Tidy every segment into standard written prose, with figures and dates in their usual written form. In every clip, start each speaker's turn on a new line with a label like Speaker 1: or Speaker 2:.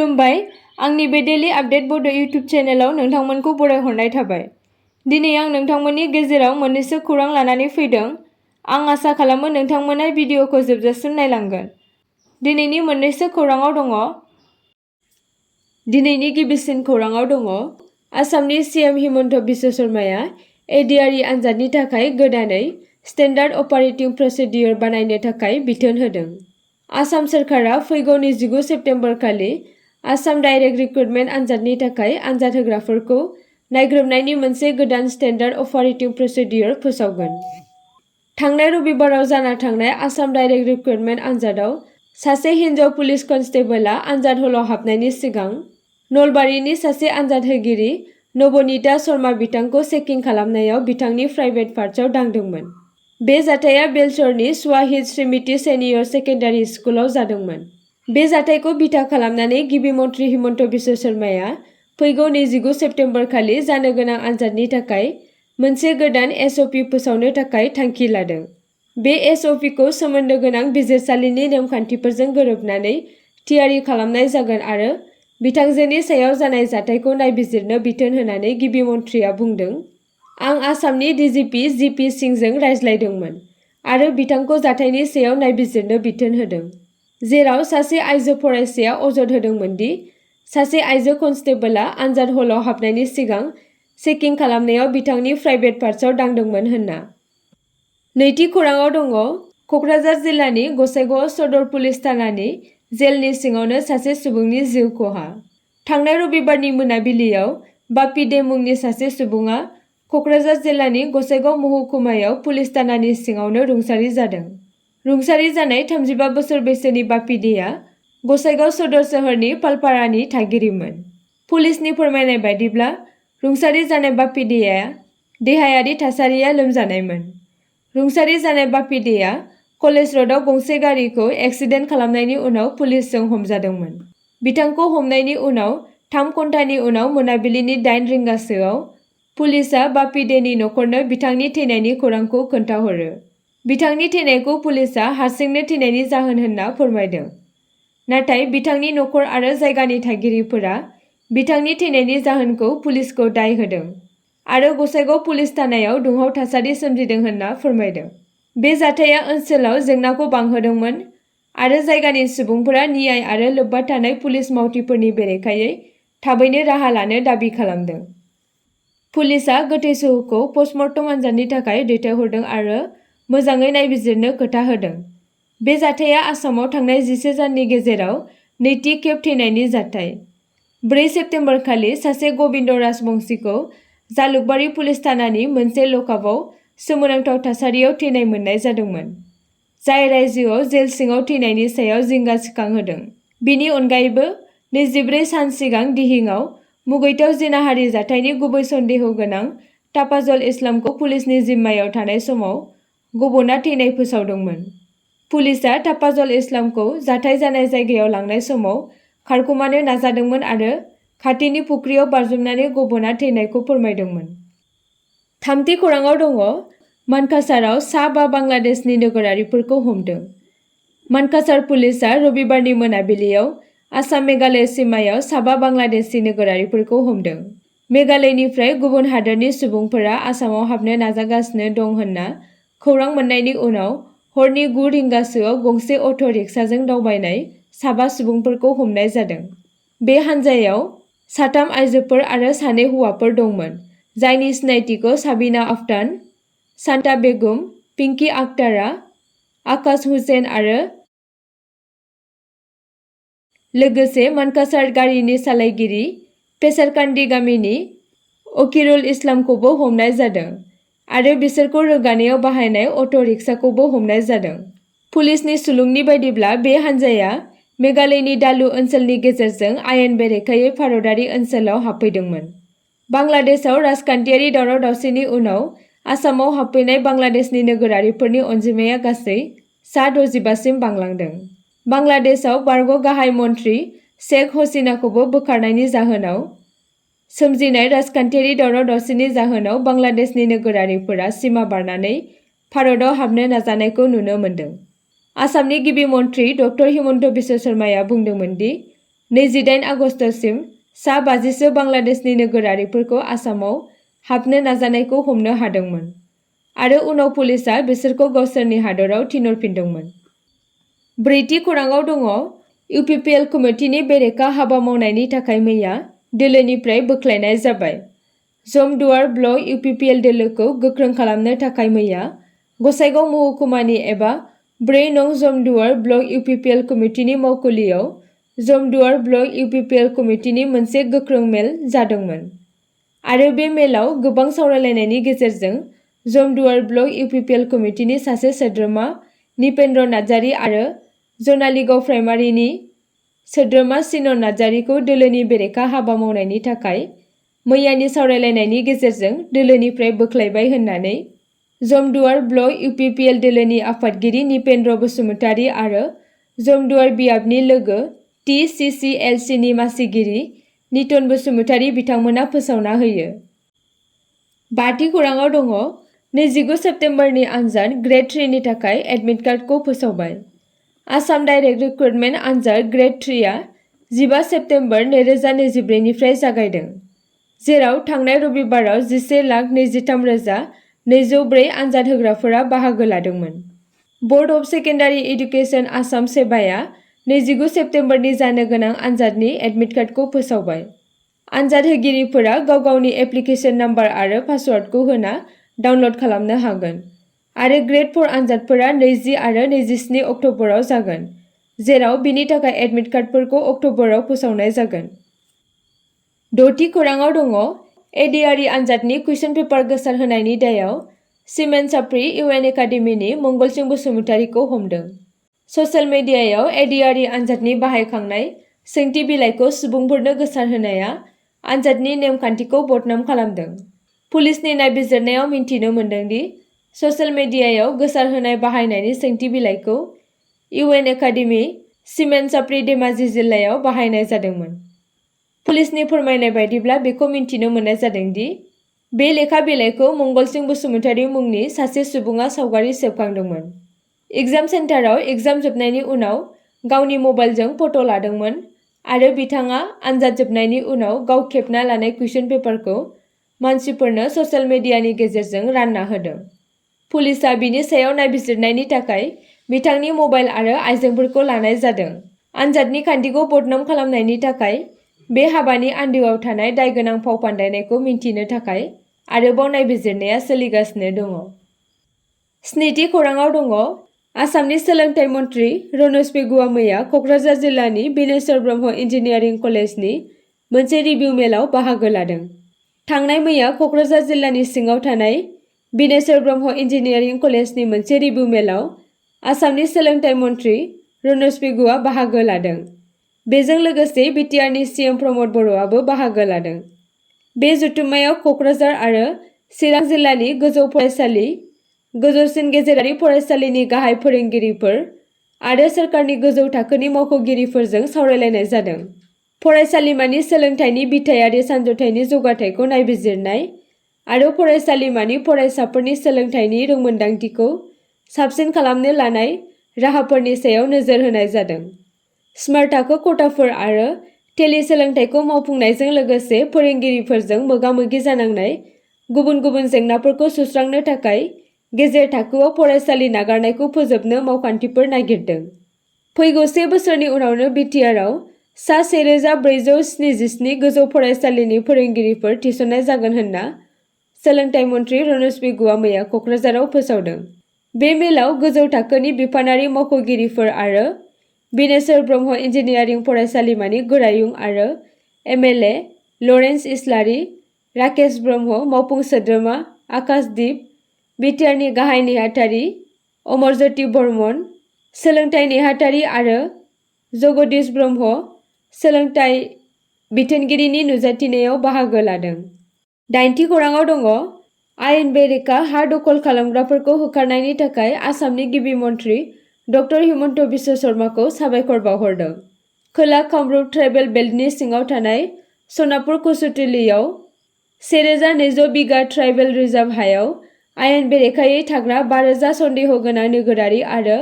Speaker 1: खुलुमबाय आंनि बे डेली आपडेट बड' इउटिउब चेनेलाव नोंथांमोनखौ बरायहरनाय थाबाय। दिनै आं नोंथांमोननि गेजेराव मोननैसो खौरां लानानै फैदों। आं आसा खालामो नोंथांमोना भिडिअखौ जोबजासिम नायलांगोन। दिनैनि मोननैसो खौराङाव दङ। दिनैनि गिबिसिन खौराङाव दङ आसामनि सीएम हिमन्त बिश्व शर्माया ADRE आनजादनि थाखाय गोदानै स्टेन्डार्ड अपारेटिं प्रसिडियर बानायनो थाखाय बिथोन होदों। आसाम सोरखारा फैगौ 29 सेप्तेम्बर खालि आसाम डाइरेक्ट रिक्रुटमेन्ट आनजादनि थाखाय आनजाद होग्राफोरखौ नायग्रोमनायनि मोनसे गोदान स्टेन्डार्ड अपारेटिं प्रसिडियर फोसावगोन। थांनाय रबिबाराव जाना थांनाय आसाम डाइरेक्ट रिक्रुटमेन्ट आनजादाव सासे हिन्जाव पुलिस कनस्टेबलआ आनजाद हलाव हाबनायनि सिगां नलबारिनि सासे आनजाद होगिरि नबनीता शर्मा बिथांखौ चेकिं खालामनायाव बिथांनि प्राइभेट पार्ट्सआव दांदोंमोन। बे जाथाया बेलसरनि स्वाहिद श्रीमती सेनियर सेकेन्डारि स्कुलाव जादोंमोन। बे जाथायखौ बिथा खालामनानै गिबि मन्थ्रि हिमन्त बिश्व शर्माया फैगौ 29 सेप्तेम्बर खालि जानो गोनां आनजादनि थाखाय मोनसे गोदान SOP फोसावनो थाखाय थांखि लादों। बे SOPखौ सोमोन्दो गोनां बिजिरसालिनि नेमखान्थिफोरजों गोरोबनानै थियारि खालामनाय जागोन आरो बिथांजोनि सायाव जानाय जाथायखौ नायबिजिरनो बिथोन होनानै गिबि मन्थ्रिया बुंदों, आं आसामनि DGP GP सिंहजों रायज्लायदोंमोन आरो बिथांखौ जाथायनि सायाव नायबिजिरनो बिथोन होदों, जेराव सासे आइजो फरायसाया अजद होदोंमोन दि सासे आइजो कनस्टेबलआ आनजाद हलाव हाबनायनि सिगां चेकिं खालामनायाव बिथांनि प्राइभेट पार्ट्सआव दांदोंमोन होनना। नैथि खौराङाव दङ क'क्राझार जिल्लानि गसाइगाव सदर पुलिस थानानि जेलनि सिङावनो सासे सुबुंनि जिउ खहा। थांनाय रबिबारनि मोनाबिलियाव बापी दे मुंनि सासे सुबुङा क'क्राझार जिल्लानि गसाइगाव महकुमायाव पुलिस थानानि सिङावनो रुंसारि जादों। रुंसारि जानाय 35 बोसोर बैसोनि बापी देआ गसाइगाव सदर सोहोरनि पालपारानि थागिरिमोन। पुलिसनि फोरमायनाय बायदिब्ला रुंसारि जानाय बापी देआ देहायारि थासारिया लोमजानायमोन। रुंसारि जानाय बापी देआ कलेज र'डआव गंसे गारिखौ एक्सिडेन्ट खालामनायनि उनाव पुलिसजों हमजादोंमोन। बिथांखौ हमनायनि उनाव 3 घन्टानि उनाव मोनाबिलिनि 8 रिंगासोआव पुलिसआ बापी देनि नखरनो बिथांनि थैनायनि खौरांखौ खोन्थाहरो। बिथांनि थैनायखौ पुलिसआ हारसिंनो थैनायनि जाहोन होनना फोरमायदों। नाथाय बिथांनि नखर आरो जायगानि थागिरिफोरा बिथांनि थैनायनि जाहोनखौ पुलिसखौ दाय होदों आरो गसाइगाव पुलिस थानायाव दुंहाव थासारि सोमजिदों होनना फोरमायदों। बे जाथाया ओनसोलाव जेंनाखौ बांहोदोंमोन आरो जायगानि सुबुंफोरा न्याय आरो लोब्बा थानाय पुलिस मावथिफोरनि बेरेखायै थाबैनो राहा लानो दाबि खालामदों। पुलिसआ गोथै सह'खौ पस्टमर्टम आनजादनि थाखाय दैथायहरदों आरो मोजाङै नायबिजिरनो खोथा होदों। बे जाथाया आसामाव थांनाय 11 दाननि गेजेराव नैथि खेब थैनायनि जाथाय। 4 सेप्तेम्बर खालि सासे गबिन्द राजबंशीखौ जालुकबारी पुलिस थानानि मोनसे लकआपआव सोमोनांथाव थासारियाव थैनाय मोननाय जादोंमोन, जाय रायजोआव जेल सिङाव थैनायनि सायाव जिंगा सिखांहोदों। बिनि अनगायैबो 24 सान सिगां दिहिंआव मुगैथाव जिनाहारि जाथायनि गुबै सन्देह गोनां ताफाजल इस्लामखौ पुलिसनि जिम्मायाव थानाय समाव गबना थैनाय फोसावदोंमोन। पुलिसआ ताफाजल इस्लामखौ जाथाय जानाय जायगायाव लांनाय समाव खारखुमानो नाजादोंमोन आरो खाथिनि फुख्रियाव बाज्रुमनानै गबना थैनायखौ फोरमायदोंमोन। थामथि खौराङाव दङ मानकासाराव सा 5 बांलादेशनि नोगोरारिफोरखौ हमदों। मानकासार पुलिसआ रबिबारनि मोनाबिलियाव आसाम मेघालय सिमायाव सा 5 बांलादेशी नोगोरारिफोरखौ हमदों। मेघालयनिफ्राय गुबुन हादोरनि सुबुंफोरा आसामाव हाबनो नाजागासिनो दं होनना खौरां मोन्नायनि उनाव हरनि 9 रिंगासोआव गंसे अट' रिक्साजों दावबायनाय सा 5 सुबुंफोरखौ हमनाय जादों। बे हानजायाव 3 आइजोफोर आरो 2 हौवाफोर दंमोन, जायनि सिनायथिखौ साबिना आफ्तान, शान्ता बेगम, पिंकी आक्तारा, आकाश हुसैन आरो लोगोसे मानकासार गारिनि सालायगिरि पेसारकान्दी गामिनि अकिरुल इस्लामखौबो हमनाय जादों आरो बिसोरखौ रोगानायाव बाहायनाय अट' रिक्साखौबो हमनाय जादों। पुलिसनि सुलुंनि बायदिब्ला बे हानजाया मेघालयनि दालु ओनसोलनि गेजेरजों आयेन बेरेखायै भारतारि ओनसोलाव हाबफैदोंमोन। बांलादेशआव राजखान्थियारि दावराव-दावसिनि उनाव आसामाव हाबफैनाय बांलादेशनि नोगोरारिफोरनि अनजिमाया गासै सा 65 सिम बांलांदों। बांलादेशआव बारग' गाहाय मन्थ्रि शेख हसिनाखौबो बोखारनायनि जाहोनाव सोमजिनाय राजखान्थियारि दावराव-दावसिनि जाहोनाव बांलादेशनि नोगोरारिफोरा सिमा बारनानै भारतआव हाबनो नाजानायखौ नुनो मोन्दों। आसामनि गिबि मन्थ्रि ड. हिमन्त बिश्व शर्माया बुंदोंमोन दि 28 आगस्तसिम सा 50सो बांलादेशनि नोगोरारिफोरखौ आसामाव हाबनो नाजानायखौ हमनो हादोंमोन आरो उनाव पुलिसआ बिसोरखौ गावसोरनि हादराव थिनहरफिनदोंमोन। ब्रैथि खौराङाव दङ इउपिपिएल कमिटिनि बेरेखा हाबा मावनायनि थाखाय मैया दोलोनिफ्राय बोख्लायनाय जाबाय। जमदुवार ब्लक इउपिपिएल दोलोखौ गोख्रों खालामनो थाखाय मैया गसाइगाव महकुमानि एबा 4 नं जमदुवार ब्लक इउपिपिएल कमिटिनि मावखुलियाव जमदुवार ब्लक इउपिपिएल कमिटिनि मोनसे गोख्रों मेल जादोंमोन आरो बे मेलाव गोबां सावरायलायनायनि गेजेरजों जमदुवार ब्लक इउपिपिएल कमिटिनि सासे सोद्रोमा निपेन्द्र नार्जारी आरो जनालिगाव प्राइमारिनि सोद्रोमा सिनन नार्जारीखौ दोलोनि बेरेखा हाबा मावनायनि थाखाय मैयानि सावरायलायनायनि गेजेरजों दोलोनिफ्राय बोख्लायबाय होननानै जमदुवार ब्लक इउपिपिएल दोलोनि आफादगिरि निपेन्द्र बसुमतारी आरो जमदुवार बियाबनि लोगो TCCLCनि मासिगिरि नितन बसुमतारी बिथांमोना फोसावना होयो। बाथि खौराङाव दङ 29 सेप्तेम्बरनि आनजाद ग्रेड 3 नि थाखाय एडमिट कार्डखौ फोसावबाय। आसाम डाइरेक्ट रिक्रुटमेन्ट आनजाद ग्रेड 3 आ 15 सेप्तेम्बर 2024 निफ्राय जागायदों, जेराव थांनाय रबिबाराव 11,23,204 आनजाद होग्राफोरा बाहागो लादोंमोन। Board of secondary education Assam सेबाया 29 सेप्तेम्बरनि जानो गोनां आनजादनि एडमिट कार्डखौ फोसावबाय। आनजाद होगिरिफोरा गाव गावनि एप्लिकेसन नाम्बार आरो पासवार्डखौ होना डाउनलड खालामनो हागोन आरो ग्रेड 4 आनजादफोरा 20 आरो 27 अक्ट'बराव जागोन, जेराव बिनि थाखाय एडमिट कार्डफोरखौ अक्ट'बराव फोसावनाय जागोन। द'थि खौराङाव दङ ADRE आनजादनि कुइसन पेपार गोसारहोनायनि दायाव सिमेन्ट साप्रि UN एकाडेमिनि मंगलसिं बसुमतारीखौ हमदों। ससियेल मिडियायाव ADRE आनजादनि बाहायखांनाय सोंथि बिलाइखौ सुबुंफोरनो गोसारहोनाया आनजादनि नेमखान्थिखौ बदनाम खालामदों। पुलिसनि नायबिजिरनायाव मिन्थिनो मोन्दोंदि ससियेल मिडियायाव गोसारहोनाय बाहायनायनि सोंथि बिलाइखौ UN एकाडेमि सिमेन्ट साप्रि धेमाजि जिल्लायाव बाहायनाय जादोंमोन। पुलिसनि फोरमायनाय बायदिब्ला बेखौ मिन्थिनो मोननाय जादों दि बे लेखा बिलाइखौ मंगलसिं बसुमतारी मुंनि सासे सुबुङा सावगारि सेबखांदोंमोन। एग्जाम सेन्टाराव एग्जाम जोबनायनि उनाव गावनि मबाइलजों फट' लादोंमोन आरो बिथाङा आनजाद जोबनायनि उनाव गाव खेबना लानाय कुइसन पेपारखौ मानसिफोरनो ससियेल मिडियानि गेजेरजों रानना होदों। पुलिसआ बिनि सायाव नायबिजिरनायनि थाखाय बिथांनि मबाइल आरो आइजेंफोरखौ लानाय जादों। आनजादनि खान्थिखौ बदनाम खालामनायनि थाखाय बे हाबानि आन्दोआव थानाय दायगोनां फाव फान्दायनायखौ मिन्थिनो थाखाय आरोबाव नायबिजिरनाया सोलिगासिनो दङ। स्निथि खौराङाव दङ आसामनि सोलोंथाइ मन्थ्रि रनज पेगुआ मैया क'क्राझार जिल्लानि बिनेश्वर ब्रह्म इन्जिनियारिं कलेजनि मोनसे रिभिउ मेलाव बाहागो लादों। थांनाय मैया क'क्राझार जिल्लानि सिङाव थानाय बिनेश्वर ब्रह्म इन्जिनियारिं कलेजनि मोनसे रिभिउ मेलाव आसामनि सोलोंथाइ मन्थ्रि रनज पेगुआ बाहागो लादों। बेजों लोगोसे बिटिआरनि CM प्रमद बर'आबो बाहागो लादों। बे जथुम्मायाव क'क्राझार आरो चिरां जिल्लानि गोजौ फरायसालि, गोजौसिन गेजेरारि फरायसालिनि गाहाय फोरोंगिरिफोर आरो सोरखारनि गोजौ थाखोनि मावख'गिरिफोरजों सावरायलायनाय जादों। फरायसालिमानि सोलोंथाइनि बिथायारि सानज'थायनि जौगाथायखौ नायबिजिरनाय आरो फरायसालिमानि फरायसाफोरनि सोलोंथाइनि रोंमोनदांथिखौ साबसिन खालामनो लानाय राहाफोरनि सायाव नोजोर होनाय जादों। स्मार्ट थाखो खथाफोर आरो टेली सोलोंथाइखौ मावफुंनायजों लोगोसे फोरोंगिरिफोरजों मोगा-मोगि जानांनाय गुबुन गुबुन जेंनाफोरखौ सुस्रांनो थाखाय गेजेर थाखोआव फरायसालि नागारनायखौ फोजोबनो मावखान्थिफोर नागिरदों। फैगौ 1 बोसोरनि उनावनो बिटिआरआव सा 1477 गोजौ फरायसालिनि फोरोंगिरिफोर थिसननाय जागोन होनना सोलोंथाइ मन्थ्रि रनज पेगुआ मैया क'क्राझाराव फोसावदों। बे मेलाव गोजौ थाखोनि बिफानारि मावख'गिरिफोर आरो बिनेश्वर ब्रह्म इन्जिनियारिं फरायसालिमानि गोरायुं आरो MLA लरेन्स इस्लारि, राकेश ब्रह्म मावफुं सोद्रोमा आकाशदीप, बिटिआरनि गाहाय नेहाथारि अमरज्योति बर्मन, सोलोंथाइ नेहाथारि आरो जगदीश ब्रह्म सोलोंथाइ बिथोनगिरिनि नुजाथिनायाव बाहागो लादों। 8थि खौराङाव दङ आयेन बेरेखा हा दखल खालामग्राफोरखौ होखारनायनि थाखाय आसामनि गिबि मन्थ्रि डक्टर हिमन्त बिश्व शर्माखौ साबायखर बावहरदों। खोला कामरुप ट्राइबेल बेल्टनि सिङाव थानाय सनापुर कुसुटिलियाव 1200 बिगा ट्राइबेल रिजार्भ हायाव आयेन बेरेखायै थाग्रा 5000 सन्देह गोनां नोगोरारि आरो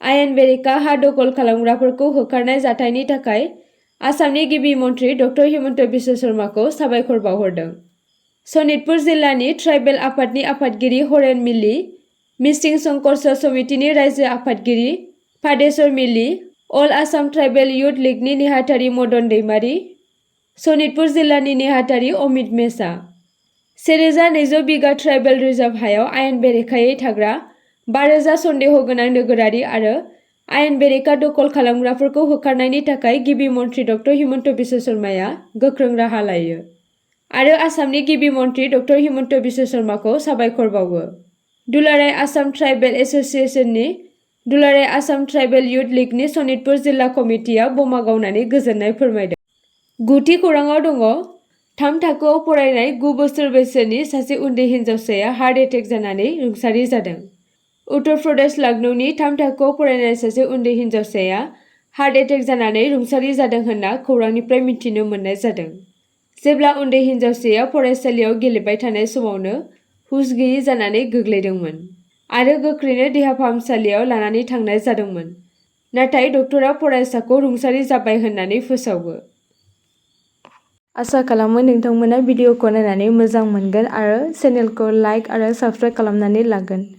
Speaker 1: आयेन बेरेखा हा दखल खालामग्राफोरखौ होखारनाय जाथायनि थाखाय आसामनि गिबि मन्त्रि डक्टर हिमन्त बिश्व शर्माखौ साबायखर बावहरदों। सनितपुर जिल्लानि ट्राइबेल आफादनि आफादगिरि हरेन मिलि, मिसिं संघर्ष समितिनि रायजो आफादगिरि फादेश्वर मिलि, अल आसाम ट्राइबेल युथ लीगनि नेहाथारि मदन दैमारि, सनितपुर जिल्लानि नेहाथारि अमित मेसा, 1200 बिगा ट्राइबेल रिजार्भ हायाव आयेन बेरेखायै थाग्रा 5000 सन्देह गोनां नोगोरारि आरो आयेन बेरेखा दखल खालामग्राफोरखौ होखारनायनि थाखाय गिबि मन्त्रि डक्टर हिमन्त बिश्व शर्माया गोख्रों राहा लायो आरो आसामनि गिबि मन्त्रि डक्टर हिमन्त बिश्व शर्माखौ साबायखर बावो। दुलाराय आसाम ट्राइबेल एसोसिएशननि दुलाराय आसाम ट्राइबेल युथ लीगनि सनितपुर जिल्ला कमिटिया बमा गावनानै गोजोननाय फोरमायदों। गुथि खौराङाव दङ, 3 थाखोआव फरायनाय 9 बोसोर बैसोनि सासे उन्दै हिन्जावसाया हार्ट एटेक जानानै रुंसारि जादों। उत्तर प्रदेश लखनौनि 3 थाखोआव फरायनाय सासे उन्दै हिन्जावसाया हार्ट एटेक जानानै रुंसारि जादों होनना खौरांनिफ्राय मिथिनो मोननाय जादों। जेब्ला उन्दै हिन्जावसाया फरायसालियाव गेलेबाय थानाय समावनो हुस गैयै जानानै गोग्लैदोंमोन आरो गोख्रैनो देहा फाहामसालियाव लानानै थांनाय जादोंमोन। नाथाय डक्टरा फरायसाखौ रुंसारि जाबाय होननानै फोसावो। आसा खालामो नोंथांमोना भिडिअखौ नायनानै मोजां मोनगोन आरो चेनेलखौ लाइक आरो साबस्क्राइब खालामनानै लागोन।